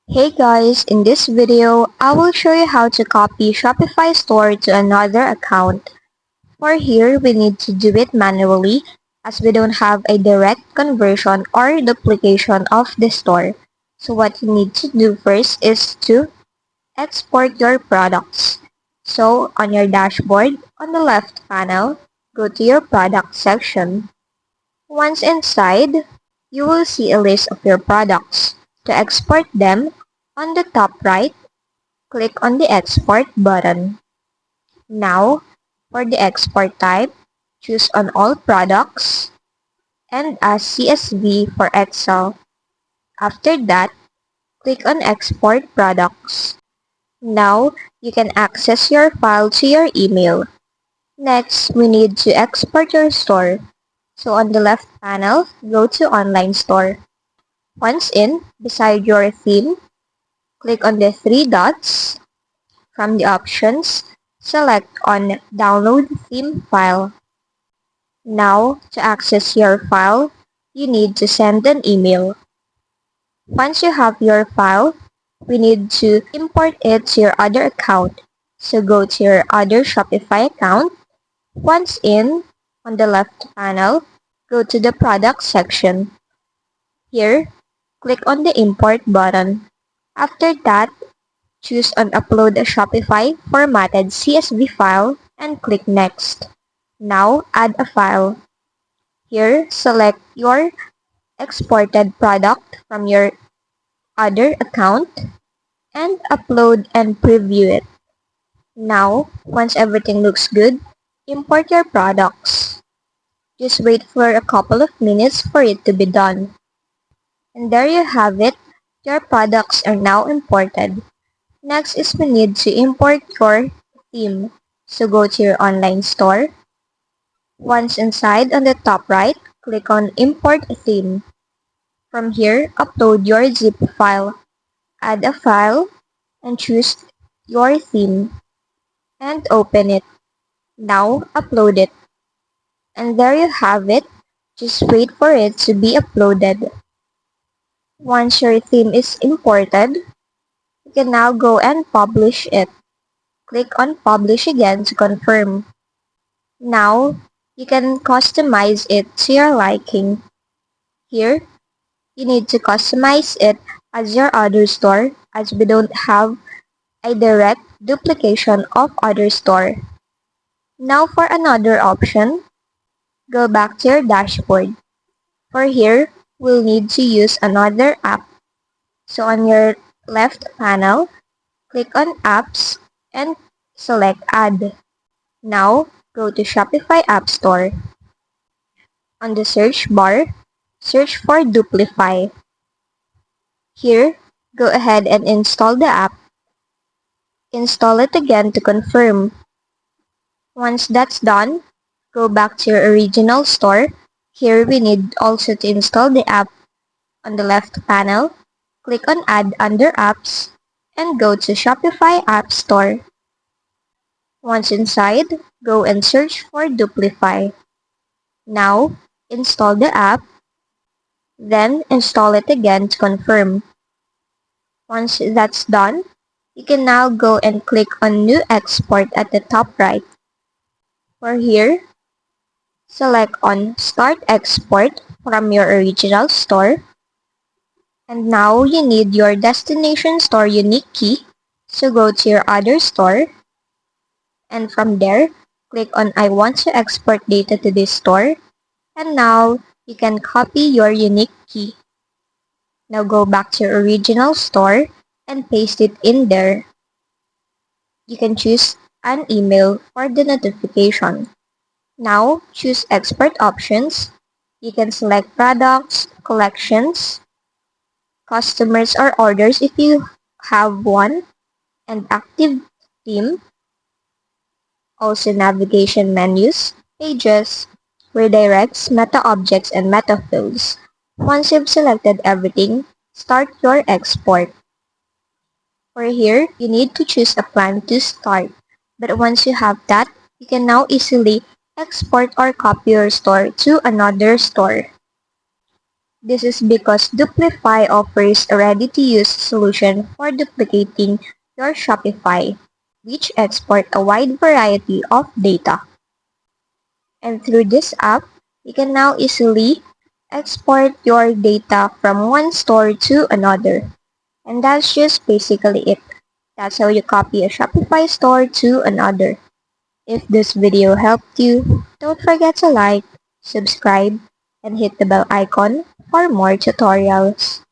Hey guys, in this video, I will show you how to copy Shopify store to another account. For here, we need to do it manually as we don't have a direct conversion or duplication of the store. So what you need to do first is to export your products. So on your dashboard, on the left panel, go to your product section. Once inside, you will see a list of your products. To export them, on the top right, click on the Export button. Now, for the export type, choose on All Products and as CSV for Excel. After that, click on Export Products. Now, you can access your file to your email. Next, we need to export your store. So on the left panel, go to Online Store. Once in, beside your theme, click on the three dots. From the options, select on Download Theme File. Now, to access your file, you need to send an email. Once you have your file, we need to import it to your other account. So go to your other Shopify account. Once in, on the left panel, go to the Product section. Here, click on the Import button. After that, choose on Upload a Shopify formatted CSV file and click Next. Now, add a file. Here, select your exported product from your other account and upload and preview it. Now, once everything looks good, import your products. Just wait for a couple of minutes for it to be done. And there you have it. Your products are now imported. Next is we need to import your theme. So go to your online store. Once inside, on the top right, click on Import Theme. From here, upload your zip file. Add a file and choose your theme and open it. Now, upload it. And there you have it. Just wait for it to be uploaded. Once your theme is imported, you can now go and publish it. Click on Publish again to confirm. Now, you can customize it to your liking. Here, you need to customize it as your other store as we don't have a direct duplication of other store. Now for another option, go back to your dashboard. For here, we'll need to use another app. So on your left panel, click on Apps and select Add. Now, go to Shopify App Store. On the search bar, search for Duplify. Here, go ahead and install the app. Install it again to confirm. Once that's done, go back to your original store. Here we need also to install the app. On the left panel, click on Add under Apps and go to Shopify App Store. Once inside, go and search for Duplify. Now, install the app, then install it again to confirm. Once that's done, you can now go and click on New Export at the top right. For here, select on Start Export from your original store. And now you need your destination store unique key. So go to your other store. And from there, click on I want to export data to this store. And now you can copy your unique key. Now go back to your original store and paste it in there. You can choose an email for the notification. Now choose export options. You can select products, collections, customers or orders if you have one, and active theme. Also navigation menus, pages, redirects, meta objects, and meta fields. Once you've selected everything, start your export. For here, you need to choose a plan to start. But once you have that, you can now easily export or copy your store to another store. This is because Duplify offers a ready-to-use solution for duplicating your Shopify, which export a wide variety of data. And through this app, you can now easily export your data from one store to another. And that's just basically it. That's how you copy a Shopify store to another. If this video helped you, don't forget to like, subscribe, and hit the bell icon for more tutorials.